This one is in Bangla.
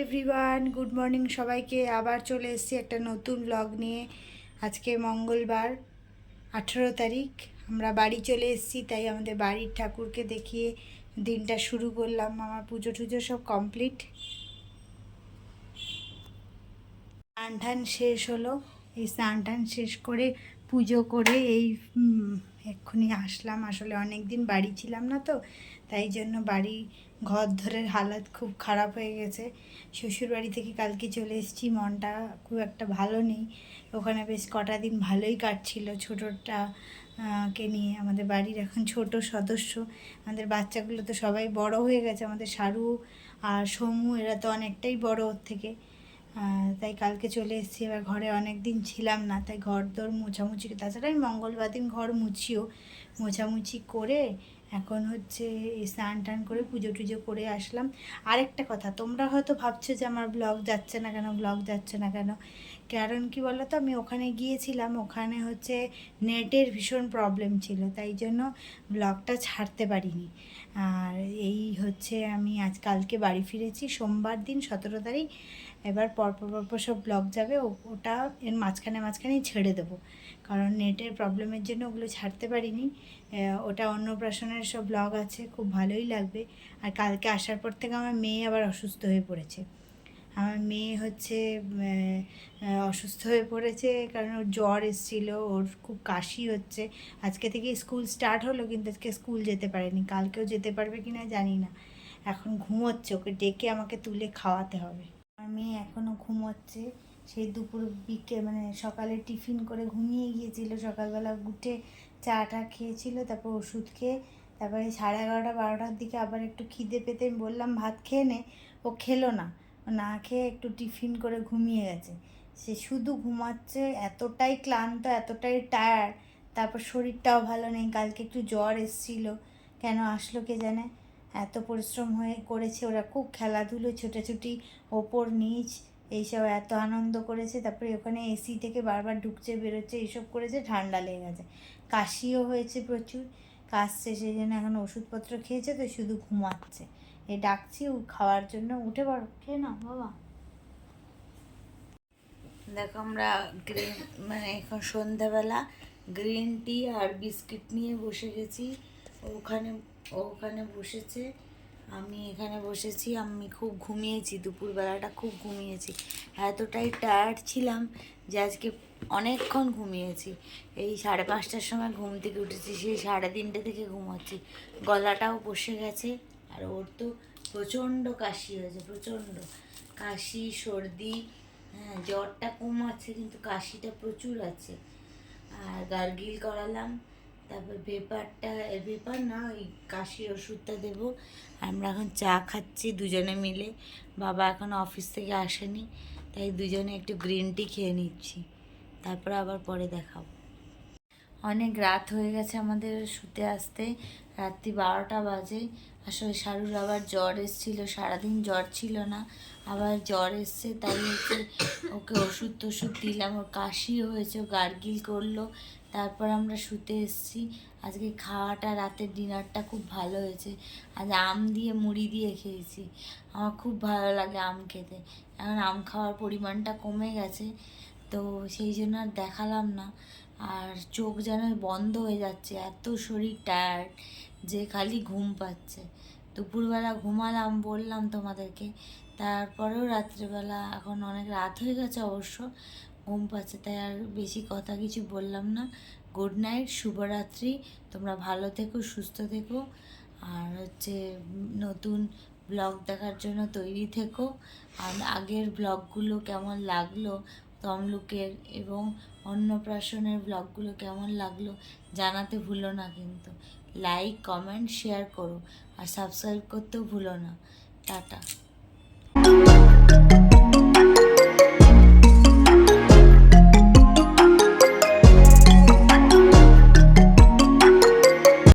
এভরিওয়ান, গুড মর্নিং সবাইকে। আবার চলে এসেছি একটা নতুন ব্লগ নিয়ে। আজকে মঙ্গলবার 18 তারিখ। আমরা বাড়ি চলে এসেছি, তাই আমাদের বাড়ির ঠাকুরকে দেখিয়ে দিনটা শুরু করলাম। আমার পুজো টুজো সব কমপ্লিট, স্নান টান শেষ হলো। এই স্নান টান শেষ করে পুজো করে এই এক্ষুনি আসলাম। আসলে অনেক দিন বাড়ি ছিলাম না তো, তাই জন্য বাড়ি ঘর ধরের হালাত খুব খারাপ হয়ে গেছে। শ্বশুরবাড়ি থেকে কালকে চলে এসেছি, মনটা খুব একটা ভালো নেই। ওখানে বেশ কটা দিন ভালোই কাটছিল ছোটোটা কে নিয়ে। আমাদের বাড়ির এখন ছোট সদস্য, আমাদের বাচ্চাগুলো তো সবাই বড় হয়ে গেছে। আমাদের সারু আর সমু এরা তো অনেকটাই বড় ওর থেকে। তাই কালকে চলে এসেছি। এবার ঘরে অনেক দিন ছিলাম না, তাই ঘর দোর মোছামুছি, তাছাড়া আমি মঙ্গলবার দিন ঘর মুছিও, মোছামুছি করে এখন হচ্ছে স্নান টান করে পুজো টুজো করে আসলাম। আরেকটা কথা, তোমরা হয়তো ভাবছো যে আমার ব্লগ যাচ্ছে না কেন, ব্লগ যাচ্ছে না কেন। কারণ কি বলো তো, আমি ওখানে গিয়েছিলাম, ওখানে হচ্ছে নেটের ভীষণ প্রবলেম ছিল, তাই জন্য ব্লগটা ছাড়তে পারিনি। আর এই হচ্ছে আমি আজ কালকে বাড়ি ফিরেছি সোমবার দিন 17 তারিখ। এবার পরপর সব ব্লগ যাবে, ওটা এর মাঝখানেই ছেড়ে দেবো, কারণ নেটের প্রবলেমের জন্য ওগুলো ছাড়তে পারিনি। ওটা অন্নপ্রাশনের সব ব্লগ আছে, খুব ভালোই লাগবে। আর কালকে আসার পর থেকে আমার মেয়ে আবার অসুস্থ হয়ে পড়েছে। আমার মেয়ে হচ্ছে অসুস্থ হয়ে পড়েছে, কারণ ওর জ্বর এসেছিলো, ওর খুব কাশি হচ্ছে। আজকে থেকে স্কুল স্টার্ট হলো, কিন্তু আজকে স্কুল যেতে পারেনি। কালকেও যেতে পারবে কি না জানি না। এখন ঘুমোচ্ছে, ওকে ডেকে আমাকে তুলে খাওয়াতে হবে। আমার মেয়ে এখনও ঘুমোচ্ছে। সেই দুপুর মানে সকালে টিফিন করে ঘুমিয়ে গিয়েছিল, সকালবেলা উঠে চা টা খেয়েছিল, তারপর ওষুধ খেয়ে তারপরে 11:30-12টার দিকে আবার একটু খিদে পেতে আমি বললাম ভাত খেয়ে নে, ও খেলো না। না খেয়ে একটু টিফিন করে ঘুমিয়ে গেছে। সে শুধু ঘুমাচ্ছে, এতটাই ক্লান্ত, এতটাই টায়ার্ড। তারপর শরীরটাও ভালো নেই, কালকে একটু জ্বর এসেছিল, কেন আসলো কে জানে। এত পরিশ্রম হয়ে করেছে, ওরা খুব খেলাধুলো, ছোটাছুটি, ওপর নিচ এইসব এত আনন্দ করেছে। তারপরে ওখানে এসি থেকে বারবার ঢুকছে বেরোচ্ছে, এইসব করেছে, ঠান্ডা লেগে গেছে, কাশিও হয়েছে প্রচুর, কাশছে। সেই জন্য এখন ওষুধপত্র খেয়েছে, তো শুধু ঘুমাচ্ছে। এ ডাকছি ও খাওয়ার জন্য, উঠে পড়ো, খেয়ে নাও বাবা। দেখো আমরা মানে এখন সন্ধ্যাবেলা গ্রিন টি আর বিস্কিট নিয়ে বসে গেছি। ওখানে ওখানে বসেছে, আমি এখানে বসেছি। আমি খুব ঘুমিয়েছি, দুপুরবেলাটা খুব ঘুমিয়েছি, এতটাই টায়ার্ড ছিলাম যে আজকে অনেকক্ষণ ঘুমিয়েছি। এই 5:30টার সময় ঘুম থেকে উঠেছি, সেই 3:30 থেকে ঘুমাচ্ছি। গলাটাও বসে গেছে, আর ওর তো প্রচণ্ড কাশি হয়েছে, প্রচণ্ড কাশি সর্দি। হ্যাঁ, জ্বরটা কম আছে, কিন্তু কাশিটা প্রচুর আছে। আর গার্গিল করালাম, তারপর ভেপার না, ওই কাশির ওষুধটা দেবো। আমরা এখন চা খাচ্ছি দুজনে মিলে। বাবা এখন অফিস থেকে আসেনি, তাই দুজনে একটু গ্রিন টি খেয়ে নিচ্ছি, তারপর আবার পরে দেখাবো। অনেক রাত হয়ে গেছে আমাদের শুতে আসতে, রাত্রি 12টা বাজে। আসলে শারুর আবার জ্বর এসেছিলো, সারাদিন জ্বর ছিল না, আবার জ্বর এসছে, তাই হচ্ছে ওকে ওষুধ টষুধ দিলাম। ওর কাশিও হয়েছে, ও গার্গিল করলো, তারপর আমরা শুতে এসেছি। আজকে খাওয়াটা, রাতের ডিনারটা খুব ভালো হয়েছে। আজ আম দিয়ে মুড়ি দিয়ে খেয়েছি, আমার খুব ভালো লাগে আম খেতে। এখন আম খাওয়ার পরিমাণটা কমে গেছে, তো সেই জন্য আর দেখালাম না। আর চোখ যেন বন্ধ হয়ে যাচ্ছে, এত শরীর টায়ার্ড যে খালি ঘুম পাচ্ছে। দুপুরবেলা ঘুমালাম বললাম তোমাদেরকে, তারপরেও রাত্রেবেলা, এখন অনেক রাত হয়ে গেছে অবশ্য, ঘুম পাচ্ছে, তাই আর বেশি কথা কিছু বললাম না। গুড নাইট, শুভরাত্রি। তোমরা ভালো থেকো, সুস্থ থেকো, আর হচ্ছে নতুন ব্লগ দেখার জন্য তৈরি থেকো। আর আগের ব্লগগুলো কেমন লাগলো তমলুকের এবং অন্নপ্রাশনের ব্লগগুলো কেমন লাগলো জানাতে ভুলো না, কিন্তু লাইক কমেন্ট শেয়ার করো, আর সাবস্ক্রাইব করতেও ভুলো না। টাটা।